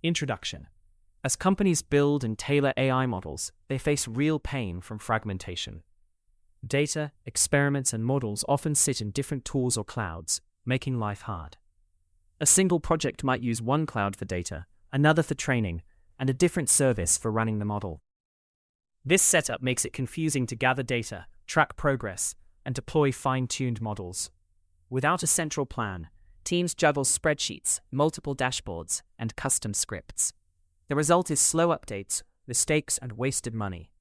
Introduction. As companies build and tailor AI models, they face real pain from fragmentation. Data, experiments, and models often sit in different tools or clouds, making life hard. A single project might use one cloud for data, another for training, and a different service for running the model. This setup makes it confusing to gather data, track progress, and deploy fine-tuned models. Without a central plan, teams juggle spreadsheets, multiple dashboards, and custom scripts. The result is slow updates, mistakes, and wasted money.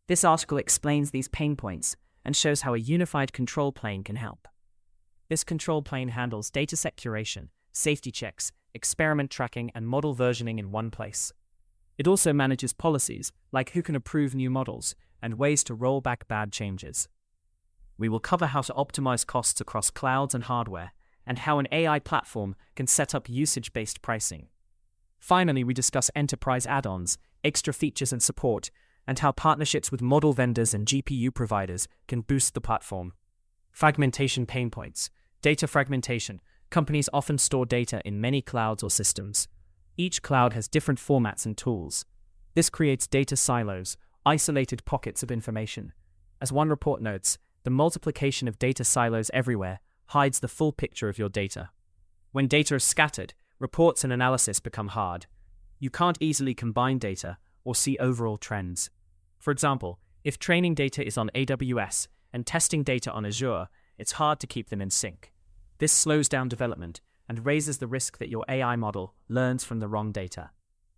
This article explains these pain points and shows how a unified control plane can help. This control plane handles dataset curation, safety checks, experiment tracking, and model versioning in one place. It also manages policies, like who can approve new models and ways to roll back bad changes. We will cover how to optimize costs across clouds and hardware, and how an AI platform can set up usage-based pricing. Finally, we discuss enterprise add-ons, extra features and support, and how partnerships with model vendors and GPU providers can boost the platform. Fragmentation pain points. Data fragmentation. Companies often store data in many clouds or systems. Each cloud has different formats and tools. This creates data silos, isolated pockets of information. As one report notes, the multiplication of data silos everywhere hides the full picture of your data. When data is scattered, reports and analysis become hard. You can't easily combine data or see overall trends. For example, if training data is on AWS and testing data on Azure, it's hard to keep them in sync. This slows down development and raises the risk that your AI model learns from the wrong data.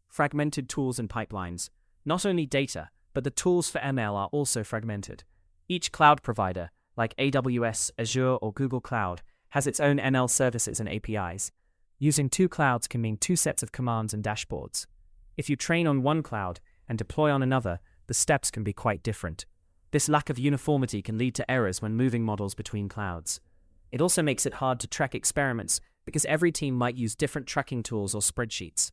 Fragmented tools and pipelines. Not only data, but the tools for ML are also fragmented. Each cloud provider, like AWS, Azure, or Google Cloud, has its own ML services and APIs. Using two clouds can mean two sets of commands and dashboards. If you train on one cloud and deploy on another, the steps can be quite different. This lack of uniformity can lead to errors when moving models between clouds. It also makes it hard to track experiments because every team might use different tracking tools or spreadsheets.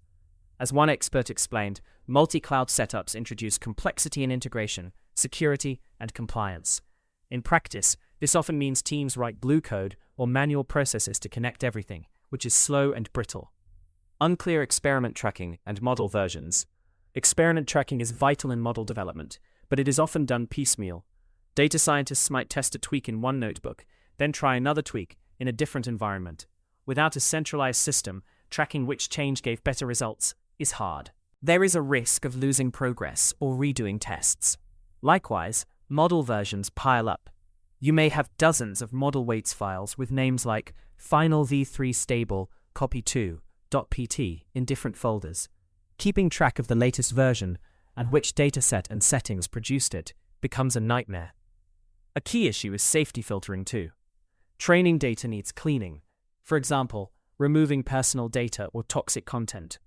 As one expert explained, multi-cloud setups introduce complexity in integration, security, and compliance. In practice, this often means teams write glue code or manual processes to connect everything, which is slow and brittle. Unclear experiment tracking and model versions. Experiment tracking is vital in model development, but it is often done piecemeal. Data scientists might test a tweak in one notebook, then try another tweak in a different environment. Without a centralized system, tracking which change gave better results is hard. There is a risk of losing progress or redoing tests. Likewise, model versions pile up. You may have dozens of model weights files with names like final v3 stable copy2.pt in different folders. Keeping track of the latest version and which dataset and settings produced it becomes a nightmare. A key issue is safety filtering too. Training data needs cleaning. For example, removing personal data or toxic content.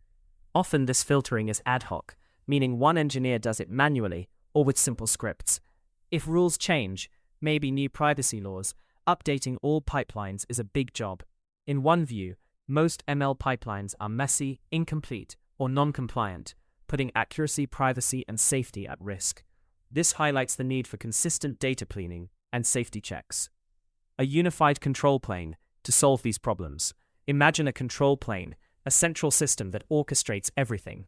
Often this filtering is ad hoc, meaning one engineer does it manually or with simple scripts. If rules change, maybe new privacy laws, updating all pipelines is a big job. In one view, most ML pipelines are messy, incomplete, or non-compliant, putting accuracy, privacy, and safety at risk. This highlights the need for consistent data cleaning and safety checks. A unified control plane to solve these problems. Imagine a control plane, a central system that orchestrates everything.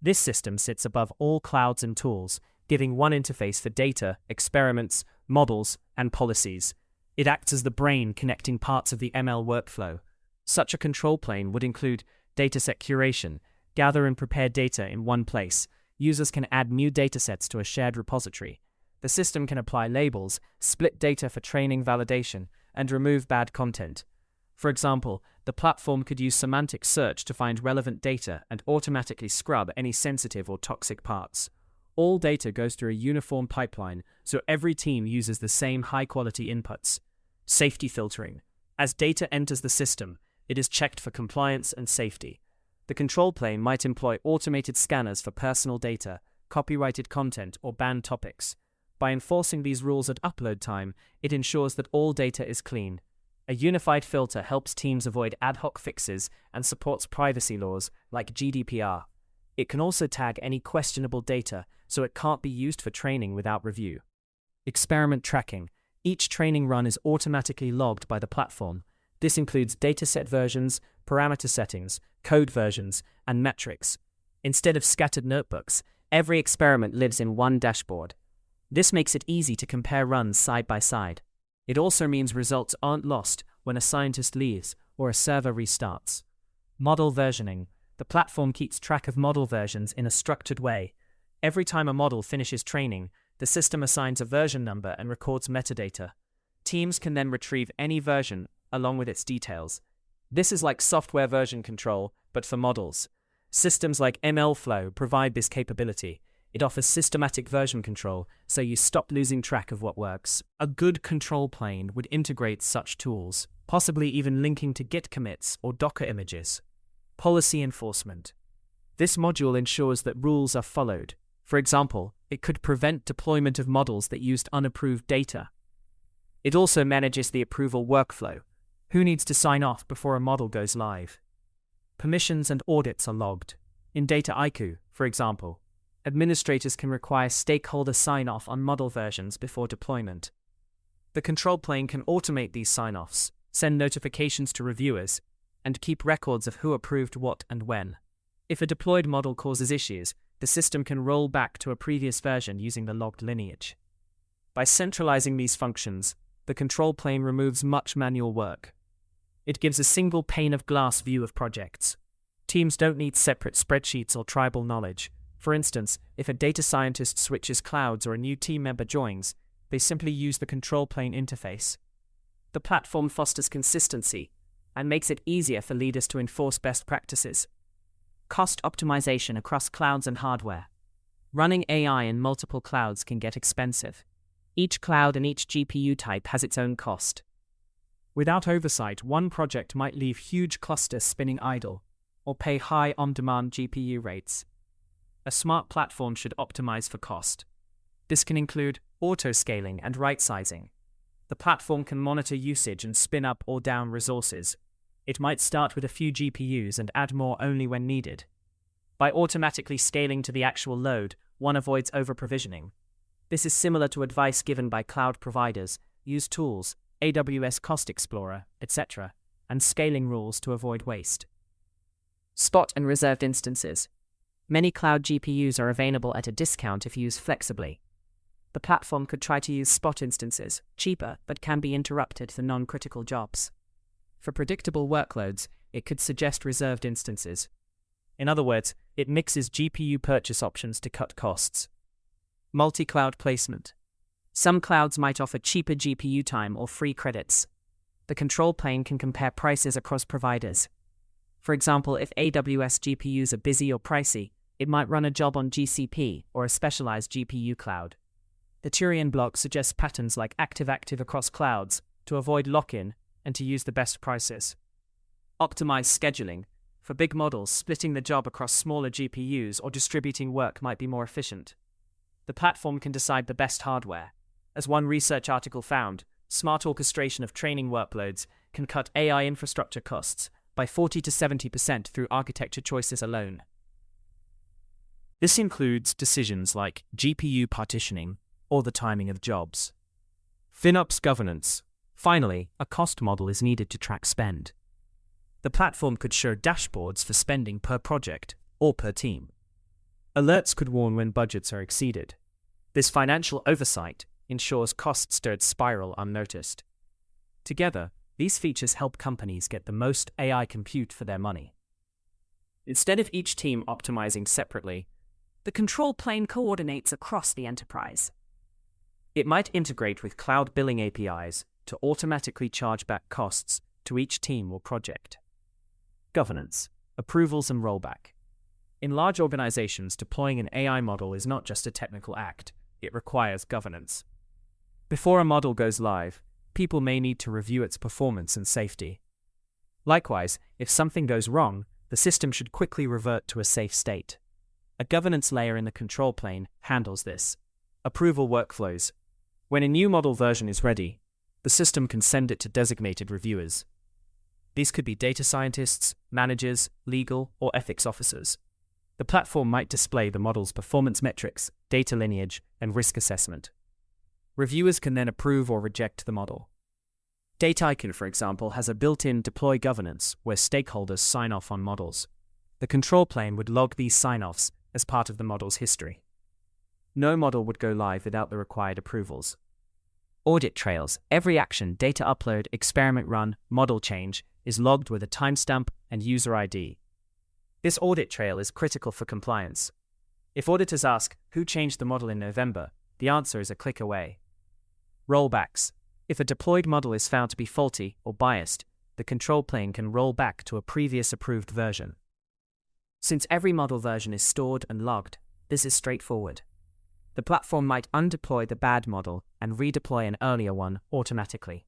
This system sits above all clouds and tools, giving one interface for data, experiments, models, and policies. It acts as the brain connecting parts of the ML workflow. Such a control plane would include dataset curation, gather and prepare data in one place. Users can add new datasets to a shared repository. The system can apply labels, split data for training validation, and remove bad content. For example, the platform could use semantic search to find relevant data and automatically scrub any sensitive or toxic parts. All data goes through a uniform pipeline, so every team uses the same high-quality inputs. Safety filtering. As data enters the system, it is checked for compliance and safety. The control plane might employ automated scanners for personal data, copyrighted content, or banned topics. By enforcing these rules at upload time, it ensures that all data is clean. A unified filter helps teams avoid ad hoc fixes and supports privacy laws like GDPR. It can also tag any questionable data so it can't be used for training without review. Experiment tracking. Each training run is automatically logged by the platform. This includes dataset versions, parameter settings, code versions, and metrics. Instead of scattered notebooks, every experiment lives in one dashboard. This makes it easy to compare runs side by side. It also means results aren't lost when a scientist leaves or a server restarts. Model versioning. The platform keeps track of model versions in a structured way. Every time a model finishes training, the system assigns a version number and records metadata. Teams can then retrieve any version along with its details. This is like software version control, but for models. Systems like MLflow provide this capability. It offers systematic version control, so you stop losing track of what works. A good control plane would integrate such tools, possibly even linking to Git commits or Docker images. Policy enforcement. This module ensures that rules are followed. For example, it could prevent deployment of models that used unapproved data. It also manages the approval workflow. Who needs to sign off before a model goes live? Permissions and audits are logged. In Dataiku, for example, administrators can require stakeholder sign-off on model versions before deployment. The control plane can automate these sign-offs, send notifications to reviewers, and keep records of who approved what and when. If a deployed model causes issues, the system can roll back to a previous version using the logged lineage. By centralizing these functions, the control plane removes much manual work. It gives a single pane of glass view of projects. Teams don't need separate spreadsheets or tribal knowledge. For instance, if a data scientist switches clouds or a new team member joins, they simply use the control plane interface. The platform fosters consistency and makes it easier for leaders to enforce best practices. Cost optimization across clouds and hardware. Running AI in multiple clouds can get expensive. Each cloud and each GPU type has its own cost. Without oversight, one project might leave huge clusters spinning idle, or pay high on-demand GPU rates. A smart platform should optimize for cost. This can include auto-scaling and right-sizing. The platform can monitor usage and spin up or down resources. It might start with a few GPUs and add more only when needed. By automatically scaling to the actual load, one avoids over-provisioning. This is similar to advice given by cloud providers. Use tools, AWS Cost Explorer, etc., and scaling rules to avoid waste. Spot and reserved instances. Many cloud GPUs are available at a discount if used flexibly. The platform could try to use spot instances, cheaper but can be interrupted for non-critical jobs. For predictable workloads, it could suggest reserved instances. In other words, it mixes GPU purchase options to cut costs. Multi-cloud placement. Some clouds might offer cheaper GPU time or free credits. The control plane can compare prices across providers. For example, if AWS GPUs are busy or pricey, it might run a job on GCP or a specialized GPU cloud. The Turing block suggests patterns like active-active across clouds to avoid lock-in and to use the best prices. Optimized scheduling. For big models, splitting the job across smaller GPUs or distributing work might be more efficient. The platform can decide the best hardware. As one research article found, smart orchestration of training workloads can cut AI infrastructure costs by 40 to 70% through architecture choices alone. This includes decisions like GPU partitioning or the timing of jobs. FinOps governance. Finally, a cost model is needed to track spend. The platform could show dashboards for spending per project or per team. Alerts could warn when budgets are exceeded. This financial oversight ensures costs don't spiral unnoticed. Together, these features help companies get the most AI compute for their money. Instead of each team optimizing separately, the control plane coordinates across the enterprise. It might integrate with cloud billing APIs to automatically charge back costs to each team or project. Governance, approvals and rollback. In large organizations, deploying an AI model is not just a technical act, it requires governance. Before a model goes live, people may need to review its performance and safety. Likewise, if something goes wrong, the system should quickly revert to a safe state. A governance layer in the control plane handles this. Approval workflows. When a new model version is ready, the system can send it to designated reviewers. These could be data scientists, managers, legal, or ethics officers. The platform might display the model's performance metrics, data lineage, and risk assessment. Reviewers can then approve or reject the model. Dataiku, for example, has a built-in deploy governance where stakeholders sign off on models. The control plane would log these sign-offs as part of the model's history. No model would go live without the required approvals. Audit trails. Every action, data upload, experiment run, model change is logged with a timestamp and user ID. This audit trail is critical for compliance. If auditors ask, who changed the model in November, the answer is a click away. Rollbacks. If a deployed model is found to be faulty or biased, the control plane can roll back to a previous approved version. Since every model version is stored and logged, this is straightforward. The platform might undeploy the bad model and redeploy an earlier one automatically.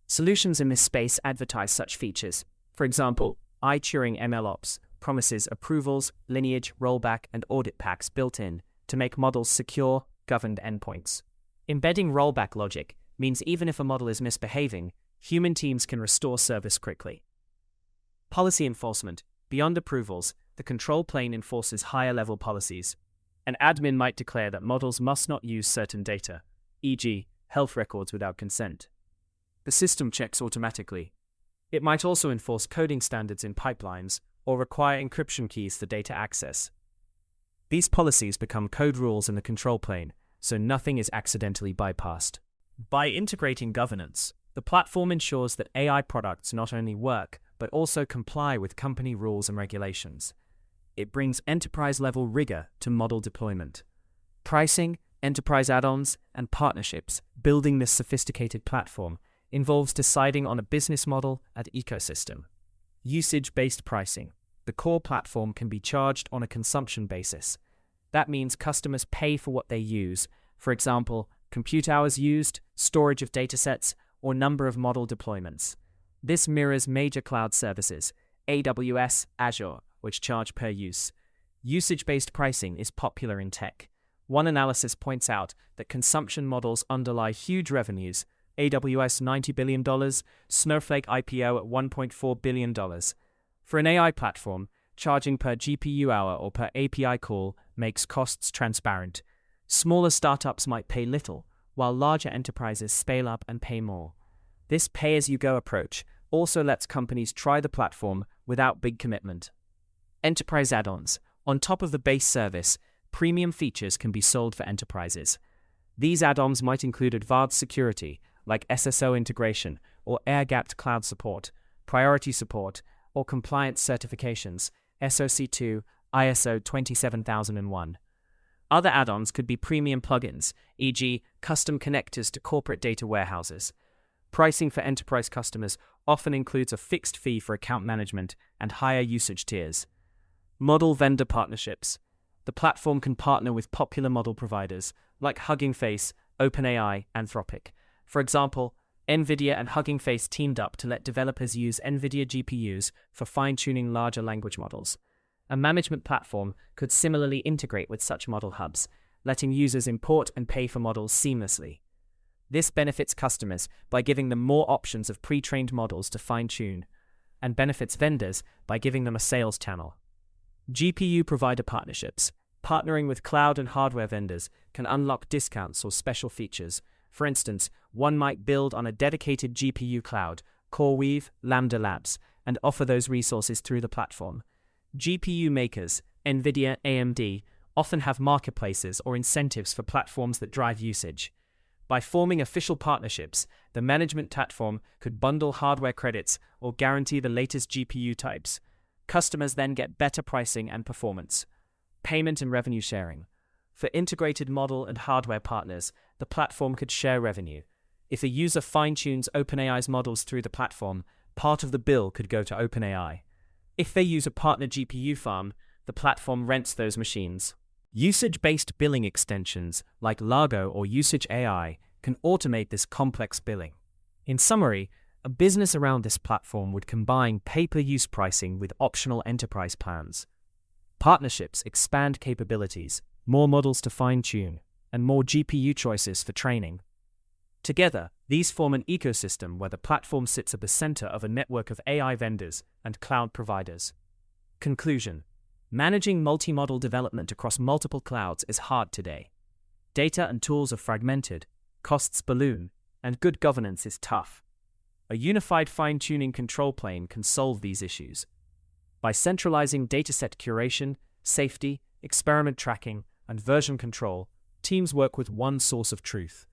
Solutions in this space advertise such features. For example, iTuring MLOps promises approvals, lineage, rollback, and audit packs built in to make models secure, governed endpoints. Embedding rollback logic means even if a model is misbehaving, human teams can restore service quickly. Policy enforcement. Beyond approvals, the control plane enforces higher-level policies. An admin might declare that models must not use certain data, e.g., health records without consent. The system checks automatically. It might also enforce coding standards in pipelines or require encryption keys for data access. These policies become code rules in the control plane, so nothing is accidentally bypassed. By integrating governance, the platform ensures that AI products not only work, but also comply with company rules and regulations. It brings enterprise-level rigor to model deployment. Pricing, enterprise add-ons, and partnerships. Building this sophisticated platform involves deciding on a business model and ecosystem. Usage-based pricing. The core platform can be charged on a consumption basis. That means customers pay for what they use, for example, compute hours used, storage of datasets, or number of model deployments. This mirrors major cloud services, AWS, Azure, which charge per use. Usage-based pricing is popular in tech. One analysis points out that consumption models underlie huge revenues, AWS $90 billion, Snowflake IPO at $1.4 billion. For an AI platform, charging per GPU hour or per API call makes costs transparent. Smaller startups might pay little, while larger enterprises scale up and pay more. This pay-as-you-go approach also lets companies try the platform without big commitment. Enterprise add-ons. On top of the base service, premium features can be sold for enterprises. These add-ons might include advanced security, like SSO integration or air-gapped cloud support, priority support, or compliance certifications, SOC 2, ISO 27001. Other add-ons could be premium plugins, e.g., custom connectors to corporate data warehouses. Pricing for enterprise customers often includes a fixed fee for account management and higher usage tiers. Model vendor partnerships. The platform can partner with popular model providers like Hugging Face, OpenAI, Anthropic. For example, NVIDIA and Hugging Face teamed up to let developers use NVIDIA GPUs for fine-tuning larger language models. A management platform could similarly integrate with such model hubs, letting users import and pay for models seamlessly. This benefits customers by giving them more options of pre-trained models to fine-tune, and benefits vendors by giving them a sales channel. GPU provider partnerships. Partnering with cloud and hardware vendors can unlock discounts or special features. For instance, one might build on a dedicated GPU cloud, CoreWeave, Lambda Labs, and offer those resources through the platform. GPU makers, NVIDIA, AMD, often have marketplaces or incentives for platforms that drive usage. By forming official partnerships, the management platform could bundle hardware credits or guarantee the latest GPU types. Customers then get better pricing and performance. Payment and revenue sharing. For integrated model and hardware partners, the platform could share revenue. If a user fine-tunes OpenAI's models through the platform, part of the bill could go to OpenAI. If they use a partner GPU farm, the platform rents those machines. Usage-based billing extensions like Largo or Usage AI can automate this complex billing. In summary, a business around this platform would combine pay-per-use pricing with optional enterprise plans. Partnerships expand capabilities, more models to fine-tune, and more GPU choices for training. Together, these form an ecosystem where the platform sits at the center of a network of AI vendors and cloud providers. Conclusion. Managing multi-model development across multiple clouds is hard today. Data and tools are fragmented, costs balloon, and good governance is tough. A unified fine-tuning control plane can solve these issues. By centralizing dataset curation, safety, experiment tracking, and version control, teams work with one source of truth.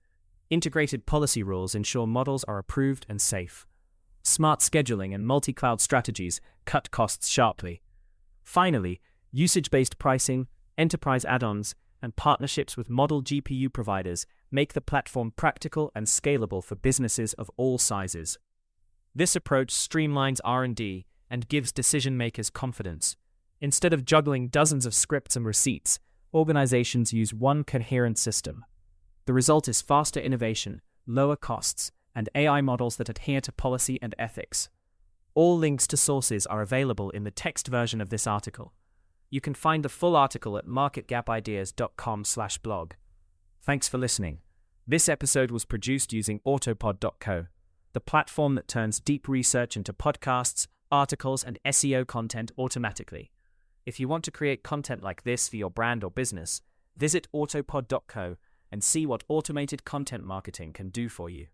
Integrated policy rules ensure models are approved and safe. Smart scheduling and multi-cloud strategies cut costs sharply. Finally, usage-based pricing, enterprise add-ons, and partnerships with model GPU providers make the platform practical and scalable for businesses of all sizes. This approach streamlines R&D and gives decision-makers confidence. Instead of juggling dozens of scripts and receipts, organizations use one coherent system. The result is faster innovation, lower costs, and AI models that adhere to policy and ethics. All links to sources are available in the text version of this article. You can find the full article at marketgapideas.com/blog. Thanks for listening. This episode was produced using autopod.co, the platform that turns deep research into podcasts, articles, and SEO content automatically. If you want to create content like this for your brand or business, visit autopod.co and see what automated content marketing can do for you.